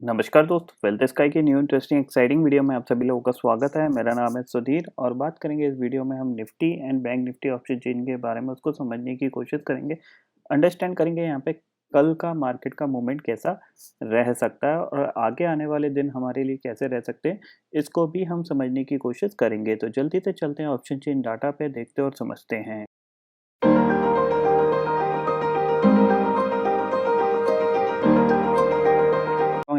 नमस्कार दोस्त, wealth sky की न्यू इंटरेस्टिंग एक्साइटिंग वीडियो में आप सभी लोगों का स्वागत है। मेरा नाम है सुधीर और बात करेंगे इस वीडियो में हम Nifty and bank Nifty option chain के बारे में उसको समझने की कोशिश करेंगे। अंडरस्टैंड करेंगे यहाँ पे कल का मार्केट का मूवमेंट कैसा रह सकता है और आगे आने वाले दिन हमारे लिए कैसे रह सकते हैं, इसको भी हम समझने की कोशिश करेंगे। तो जल्दी से चलते हैं ऑप्शन चेन डाटा पे, देखते और समझते हैं।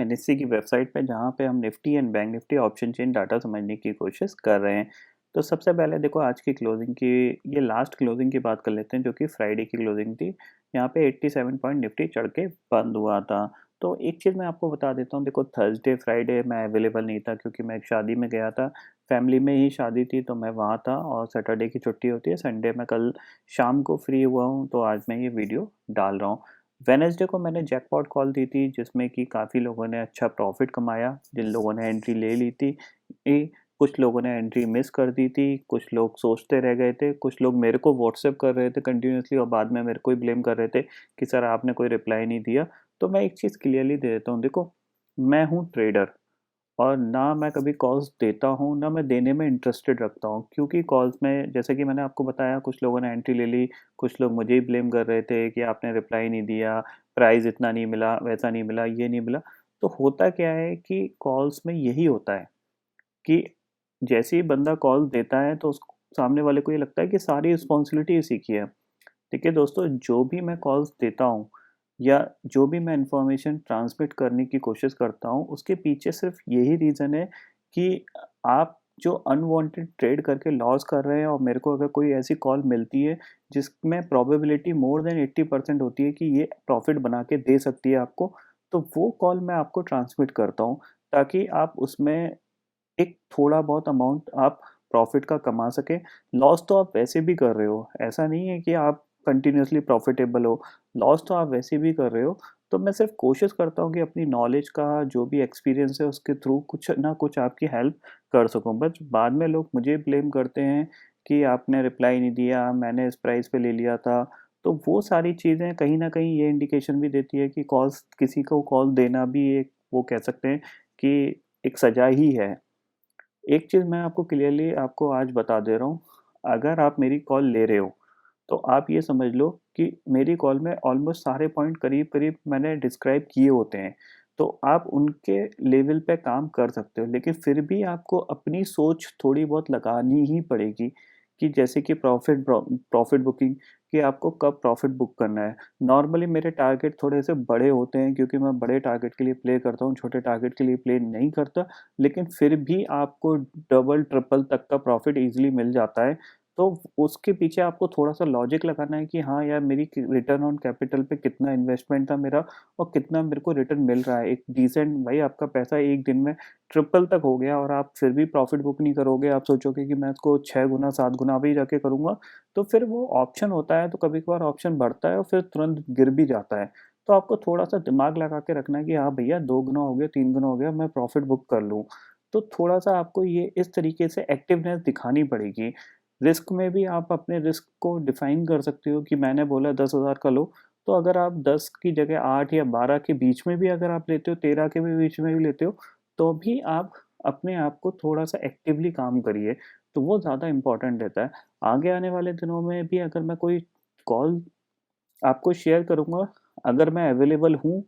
एनएससी की वेबसाइट पे जहाँ पे हम Nifty and bank Nifty option chain data समझने की कोशिश कर रहे हैं। तो सबसे पहले देखो आज की क्लोजिंग की, ये लास्ट क्लोजिंग की बात कर लेते हैं जो कि फ्राइडे की क्लोजिंग थी। यहाँ पे 87 पॉइंट निफ्टी चढ़ के बंद हुआ था। तो एक चीज़ मैं आपको बता देता हूँ, देखो थर्सडे फ्राइडे मैं अवेलेबल नहीं था क्योंकि मैं एक शादी में गया था। फैमिली में ही शादी थी तो मैं वहाँ था और सैटरडे की छुट्टी होती है, संडे मैं कल शाम को फ्री हुआ हूँ तो आज मैं ये वीडियो डाल रहा हूँ। वेडनेसडे को मैंने जैकपॉट कॉल दी थी जिसमें कि काफ़ी लोगों ने अच्छा प्रॉफिट कमाया। जिन लोगों ने एंट्री ले ली थी, कुछ लोगों ने एंट्री मिस कर दी थी, कुछ लोग सोचते रह गए थे, कुछ लोग मेरे को व्हाट्सएप कर रहे थे कंटिन्यूअसली और बाद में मेरे को ही ब्लेम कर रहे थे कि सर आपने कोई रिप्लाई नहीं दिया। तो मैं एक चीज़ क्लियरली दे देता हूँ, देखो मैं हूँ ट्रेडर और ना मैं कभी कॉल्स देता हूँ, ना मैं देने में इंटरेस्टेड रखता हूँ, क्योंकि कॉल्स में जैसे कि मैंने आपको बताया कुछ लोगों ने एंट्री ले ली, कुछ लोग मुझे ही ब्लेम कर रहे थे कि आपने रिप्लाई नहीं दिया, प्राइस इतना नहीं मिला, वैसा नहीं मिला, ये नहीं मिला। तो होता क्या है कि कॉल्स में यही होता है कि जैसे ही बंदा कॉल देता है तो उस सामने वाले को ये लगता है कि सारी रिस्पॉन्सिबिलिटी इसी की है। देखिए दोस्तों, जो भी मैं कॉल्स देता हूँ या जो भी मैं इन्फॉर्मेशन ट्रांसमिट करने की कोशिश करता हूँ, उसके पीछे सिर्फ यही रीज़न है कि आप जो अनवांटेड ट्रेड करके लॉस कर रहे हैं और मेरे को अगर कोई ऐसी कॉल मिलती है जिसमें प्रोबेबिलिटी मोर देन 80% होती है कि ये प्रॉफिट बना के दे सकती है आपको, तो वो कॉल मैं आपको ट्रांसमिट करता हूँ ताकि आप उसमें एक थोड़ा बहुत अमाउंट आप प्रॉफिट का कमा सकें। लॉस तो आप वैसे भी कर रहे हो, ऐसा नहीं है कि आप कंटिन्यूअसली प्रॉफिटेबल हो, लॉस तो आप वैसे भी कर रहे हो। तो मैं सिर्फ कोशिश करता हूँ कि अपनी नॉलेज का जो भी एक्सपीरियंस है उसके थ्रू कुछ ना कुछ आपकी हेल्प कर सकूँ। बट बाद में लोग मुझे ब्लेम करते हैं कि आपने रिप्लाई नहीं दिया, मैंने इस प्राइस पे ले लिया था। तो वो सारी चीज़ें कहीं न कहीं ये इंडिकेशन भी देती है कि कॉल्स, किसी को कॉल देना भी एक, वो कह सकते हैं कि एक सज़ा ही है। एक चीज़ मैं आपको क्लियरली आपको आज बता दे रहा हूँ, अगर आप मेरी कॉल ले रहे हो, तो आप ये समझ लो कि मेरी कॉल में ऑलमोस्ट सारे पॉइंट करीब-करीब मैंने डिस्क्राइब किए होते हैं। तो आप उनके लेवल पे काम कर सकते हो, लेकिन फिर भी आपको अपनी सोच थोड़ी बहुत लगानी ही पड़ेगी कि जैसे कि प्रॉफ़िट बुकिंग, कि आपको कब प्रॉफ़िट बुक करना है। नॉर्मली मेरे टारगेट थोड़े से बड़े होते हैं क्योंकि मैं बड़े टारगेट के लिए प्ले करता हूँ, छोटे टारगेट के लिए प्ले नहीं करता। लेकिन फिर भी आपको डबल ट्रिपल तक का प्रॉफ़िट ईज़िली मिल जाता है। तो उसके पीछे आपको थोड़ा-सा लॉजिक लगाना है कि हाँ यार, मेरी कि रिटर्न ऑन कैपिटल पे कितना इन्वेस्टमेंट था मेरा और कितना मेरे को रिटर्न मिल रहा है। एक डिसेंट, भाई आपका पैसा एक दिन में ट्रिपल तक हो गया और आप फिर भी प्रॉफ़िट बुक नहीं करोगे, आप सोचोगे कि मैं इसको 6 गुना 7 गुना भी जाके करूँगा, तो फिर वो ऑप्शन होता है, तो कभी-कभार ऑप्शन बढ़ता है और फिर तुरंत गिर भी जाता है। तो आपको थोड़ा-सा दिमाग लगा के रखना है कि हाँ भैया, 2 गुना हो गया, 3 गुना हो गया, मैं प्रॉफ़िट बुक कर लूँ। तो थोड़ा-सा आपको ये इस तरीके से एक्टिवनेस दिखानी पड़ेगी। रिस्क में भी आप अपने रिस्क को डिफ़ाइन कर सकते हो कि मैंने बोला 10,000 का लो, तो अगर आप 10 की जगह 8 या 12 के बीच में भी अगर आप लेते हो, 13 के भी बीच में भी लेते हो, तो भी आप अपने आप को थोड़ा-सा एक्टिवली काम करिए, तो वो ज़्यादा इम्पोर्टेंट रहता है। आगे आने वाले दिनों में भी अगर मैं कोई कॉल आपको शेयर करूँगा, अगर मैं अवेलेबल हूँ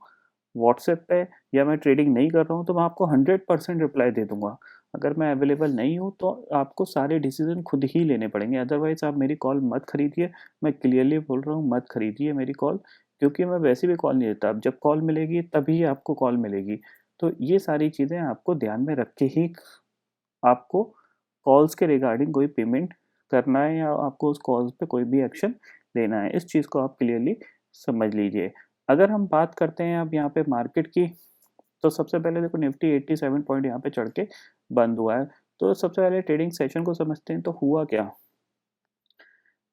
व्हाट्सएप पे या मैं ट्रेडिंग नहीं कर रहा हूँ, तो मैं आपको 100% रिप्लाई दे दूँगा। अगर मैं अवेलेबल नहीं हूँ तो आपको सारे डिसीज़न खुद ही लेने पड़ेंगे, अदरवाइज़ आप मेरी कॉल मत खरीदिए। मैं क्लियरली बोल रहा हूँ, मत खरीदिए मेरी कॉल, क्योंकि मैं वैसे भी कॉल नहीं लेता। अब जब कॉल मिलेगी तभी आपको कॉल मिलेगी। तो ये सारी चीज़ें आपको ध्यान में रख के ही आपको कॉल्स के रिगार्डिंग कोई पेमेंट करना है या आपको उस कॉल्स पे कोई भी एक्शन लेना है। इस चीज़ को आप क्लियरली समझ लीजिए। अगर हम बात करते हैं अब यहाँ पे मार्केट की, तो सबसे पहले देखो निफ्टी 87 पॉइंट यहाँ पे चढ़ के बंद हुआ है। तो सबसे पहले ट्रेडिंग सेशन को समझते हैं, तो हुआ क्या?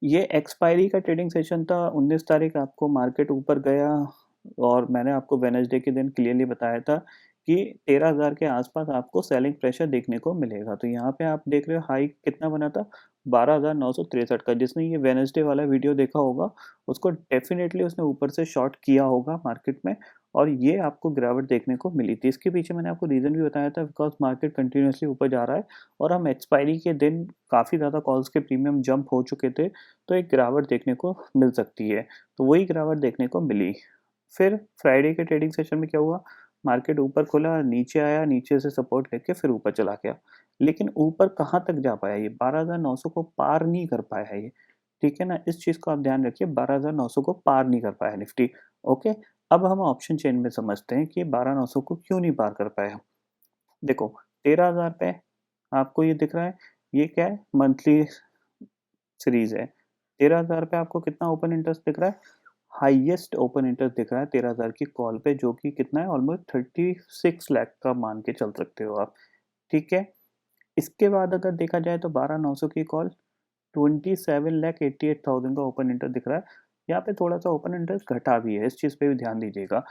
ये एक्सपायरी का ट्रेडिंग सेशन था। 19 तारीख आपको मार्केट ऊपर गया और मैंने आपको वेडनेसडे के दिन क्लियरली बताया था कि 13,000 के आसपास आपको सेलिंग प्रेशर देखने को मिलेगा। तो यहाँ पे आप देख रहे हो हाई कितना बना था? 12,963 का। जिसने ये वेडनेसडे वाला वीडियो देखा होगा उसको डेफिनेटली उसने ऊपर से शॉर्ट किया होगा मार्केट में, और ये आपको गिरावट देखने को मिली थी। इसके पीछे मैंने आपको रीज़न भी बताया था, बिकॉज मार्केट कंटिन्यूसली ऊपर जा रहा है और हम एक्सपायरी के दिन काफ़ी ज़्यादा कॉल्स के प्रीमियम जंप हो चुके थे, तो एक गिरावट देखने को मिल सकती है। तो वही गिरावट देखने को मिली। फिर फ्राइडे के ट्रेडिंग सेशन में क्या हुआ, मार्केट ऊपर खुला, नीचे आया, नीचे से सपोर्ट लेके फिर ऊपर चला गया। लेकिन ऊपर कहाँ तक जा पाया ये, 12,900 को पार नहीं कर पाया है ये, ठीक है ना। इस चीज़ को आप ध्यान रखिए, 12,900 को पार नहीं कर पाया निफ्टी। ओके, अब हम ऑप्शन चेन में समझते हैं कि 12,900 को क्यों नहीं पार कर पाया। देखो 13,000 पे आपको ये दिख रहा है, ये क्या है, मंथली सीरीज है। 13,000 पे आपको कितना ओपन इंटरेस्ट दिख रहा है, हाईएस्ट ओपन इंटरेस्ट दिख रहा है 13,000 की कॉल पे, जो कि कितना है, ऑलमोस्ट 36 लाख का मान के चल सकते हो आप, ठीक है। इसके बाद अगर देखा जाए तो 12,900 की कॉल 27,88,000 का ओपन इंटरेस्ट दिख रहा है। यहाँ पे थोड़ा सा ओपन इंटरेस्ट घटा भी है, इस चीज़ पे भी ध्यान दीजिएगा।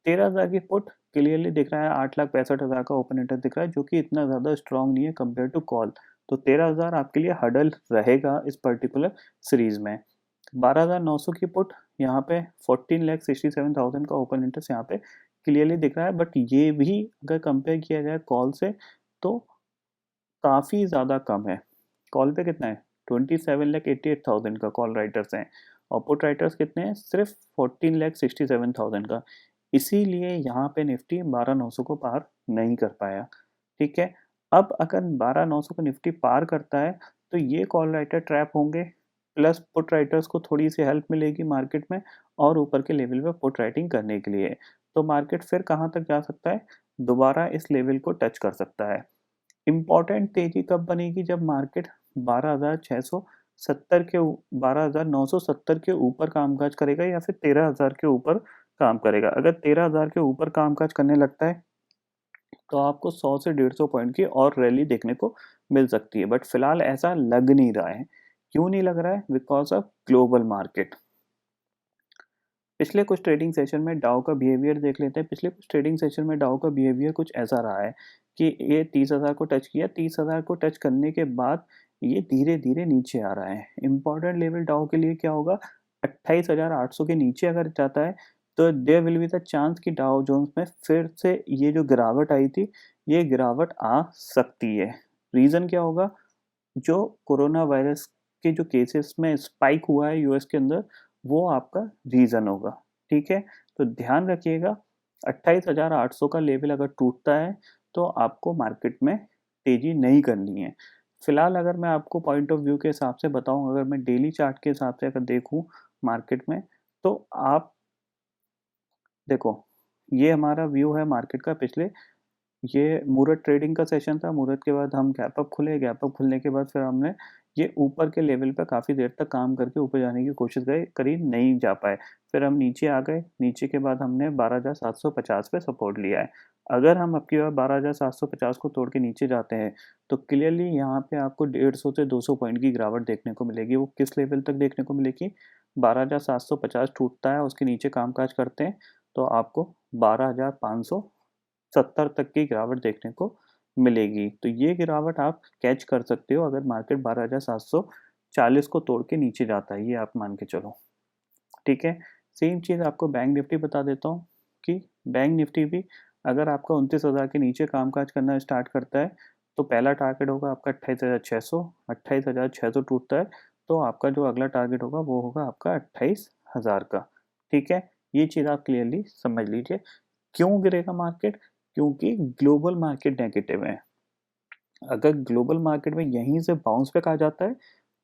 13,000 की पुट क्लियरली दिख रहा है, 8,65,000 का ओपन इंटरेस्ट दिख रहा है, जो कि इतना ज़्यादा स्ट्रॉन्ग नहीं है कंपेयर टू कॉल। तो 13,000 आपके लिए हडल रहेगा इस पर्टिकुलर सीरीज में। 12,900 की पुट यहाँ पे 14,67,000 का ओपन इंटरेस्ट यहाँ पे क्लियरली दिख रहा है, बट ये भी अगर कंपेयर किया जाए कॉल से तो काफ़ी ज़्यादा कम है। कॉल पे कितना है, 27,88,000 का कॉल राइटर्स हैं, और पुट राइटर्स कितने हैं, सिर्फ 14,67,000 का। इसीलिए यहाँ पे निफ्टी 12,900 को पार नहीं कर पाया, ठीक है। अब अगर 12,900 को निफ्टी पार करता है तो ये कॉल राइटर ट्रैप होंगे, प्लस पुट राइटर्स को थोड़ी सी हेल्प मिलेगी मार्केट में और ऊपर के लेवल पे पुट राइटिंग करने के लिए। तो मार्केट फिर कहाँ तक जा सकता है, दोबारा इस लेवल को टच कर सकता है। इम्पॉर्टेंट तेजी कब बनेगी, जब मार्केट 12,670 के 12,970 के ऊपर कामकाज करेगा या फिर 13,000 के ऊपर काम करेगा। अगर 13,000 के ऊपर कामकाज करने लगता है तो आपको 100 से 150 पॉइंट की और रैली देखने को मिल सकती है, बट फिलहाल ऐसा लग नहीं रहा है। क्यों नहीं लग रहा है, बिकॉज ऑफ ग्लोबल मार्केट। पिछले कुछ ट्रेडिंग सेशन में डाउ का बिहेवियर देख लेते हैं। पिछले कुछ ट्रेडिंग सेशन में डाउ का बिहेवियर कुछ ऐसा रहा है कि ये 30,000 को टच किया, 30,000 को टच करने के बाद ये धीरे धीरे नीचे आ रहा है। इंपॉर्टेंट लेवल डाउ के लिए क्या होगा, 28,800 के नीचे अगर जाता है तो there will be the chance कि डाउ जोन्स में फिर से ये जो गिरावट आई थी ये गिरावट आ सकती है। रीज़न क्या होगा, जो कोरोना वायरस के जो केसेस में स्पाइक हुआ है यूएस के अंदर, वो आपका रीज़न होगा, ठीक है। तो ध्यान रखिएगा, 28,800 का लेवल अगर टूटता है तो आपको मार्केट में तेज़ी नहीं करनी है। फिलहाल अगर मैं आपको पॉइंट ऑफ व्यू के हिसाब से बताऊं, अगर मैं डेली चार्ट के हिसाब से अगर देखूं मार्केट में, तो आप देखो, ये हमारा व्यू है मार्केट का। पिछले ये मुहूर्त ट्रेडिंग का सेशन था, मुहूर्त के बाद हम गैप अप खुले, गैप अप खुलने के बाद फिर हमने ये ऊपर के लेवल पे काफ़ी देर तक काम करके ऊपर जाने की कोशिश करी, नहीं जा पाए। फिर हम नीचे आ गए, नीचे के बाद हमने 12,750 पे सपोर्ट लिया है। अगर हम अब की बार 12,750 को तोड़ के नीचे जाते हैं तो क्लियरली यहाँ पे आपको 150 से 200 पॉइंट की गिरावट देखने को मिलेगी। वो किस लेवल तक देखने को मिलेगी, 12,750 टूटता है, उसके नीचे कामकाज करते हैं तो आपको 12,570 तक की गिरावट देखने को मिलेगी। तो ये गिरावट आप कैच कर सकते हो अगर मार्केट 12,740 को तोड़ के नीचे जाता है, ये आप मान के चलो, ठीक है। सेम चीज़ आपको बैंक निफ्टी बता देता हूँ कि बैंक निफ्टी भी अगर आपका 29,000 के नीचे कामकाज करना स्टार्ट करता है तो पहला टारगेट होगा आपका 28,600। 28,600 टूटता है तो आपका जो अगला टारगेट होगा वो होगा आपका 28,000 का, ठीक है। ये चीज़ आप क्लियरली समझ लीजिए। क्यों गिरेगा मार्केट, क्योंकि ग्लोबल मार्केट नेगेटिव है। अगर ग्लोबल मार्केट में यहीं से बाउंस बैक आ जाता है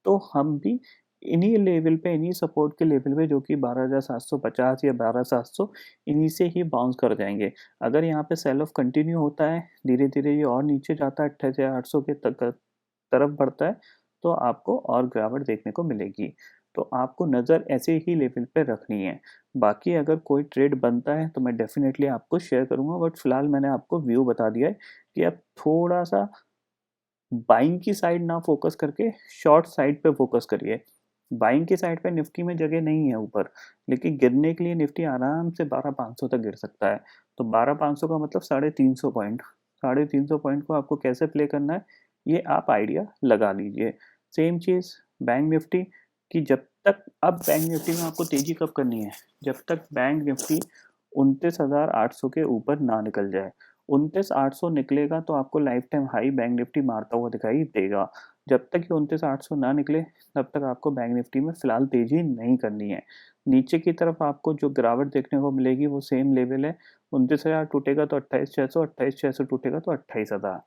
तो हम भी इन्हीं लेवल पे, इन्हीं सपोर्ट के लेवल पे, जो कि 12,750 या 12,700, इन्हीं से ही बाउंस कर जाएंगे। अगर यहाँ पे सेल ऑफ कंटिन्यू होता है, धीरे धीरे ये और नीचे जाता है, 28,800 के तरफ बढ़ता है, तो आपको और गिरावट देखने को मिलेगी। तो आपको नज़र ऐसे ही लेवल पे रखनी है। बाकी अगर कोई ट्रेड बनता है तो मैं डेफिनेटली आपको शेयर करूँगा, बट फिलहाल मैंने आपको व्यू बता दिया है कि आप थोड़ा सा बाइंग की साइड ना फोकस करके शॉर्ट साइड पे फोकस करिए। बाइंग की साइड पे निफ्टी में जगह नहीं है ऊपर, लेकिन गिरने के लिए निफ्टी आराम से 12,500 तक गिर सकता है। तो 12,500 का मतलब 350 पॉइंट, 350 पॉइंट को आपको कैसे प्ले करना है ये आप आइडिया लगा लीजिए। सेम चीज़ बैंक निफ्टी कि जब तक, अब बैंक निफ्टी में आपको तेज़ी कब करनी है, जब तक बैंक निफ्टी 29,800 के ऊपर ना निकल जाए। 29,800 निकलेगा तो आपको life time high bank Nifty मारता हुआ दिखाई देगा। जब तक ये 29,800 ना निकले तब तक आपको बैंक निफ्टी में फ़िलहाल तेज़ी नहीं करनी है। नीचे की तरफ आपको जो गिरावट देखने को मिलेगी वो सेम लेवल है, 29,000 टूटेगा तो 28,600, 28,600 टूटेगा तो 28,000,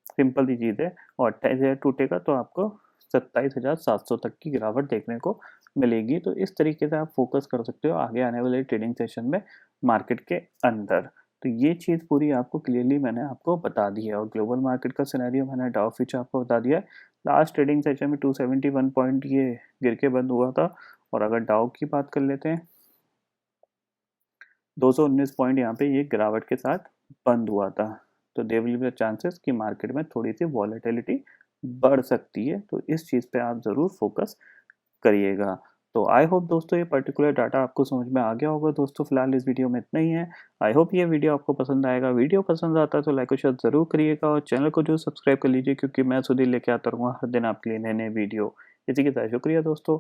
सिंपल सी चीज़ है। और 28,000 टूटेगा तो आपको 27,700 तक की गिरावट देखने को मिलेगी। तो इस तरीके से आप फोकस कर सकते हो आगे आने वाले ट्रेडिंग सेशन में मार्केट के अंदर। तो ये चीज़ पूरी आपको क्लियरली मैंने आपको बता दी है, और ग्लोबल मार्केट का सिनेरियो मैंने डाउ फ्यूचर आपको बता दिया है। लास्ट ट्रेडिंग सेशन में 271 पॉइंट ये गिर के बंद हुआ था, और अगर डाउ की बात कर लेते हैं 219 पॉइंट यहाँ पे ये गिरावट के साथ बंद हुआ था। तो देयर विल बी चांसेस कि मार्केट में थोड़ी सी वॉलेटिलिटी बढ़ सकती है, तो इस चीज़ पे आप ज़रूर फोकस करिएगा। तो आई होप दोस्तों ये पर्टिकुलर डाटा आपको समझ में आ गया होगा। दोस्तों फिलहाल इस वीडियो में इतना ही है। आई होप ये वीडियो आपको पसंद आएगा। वीडियो पसंद आता है तो लाइक और शेयर ज़रूर करिएगा, और चैनल को जो सब्सक्राइब कर लीजिए, क्योंकि मैं सुधीर लेके आता रहूँगा हर दिन आपके लिए नए नए वीडियो। इसी के साथ शुक्रिया दोस्तों।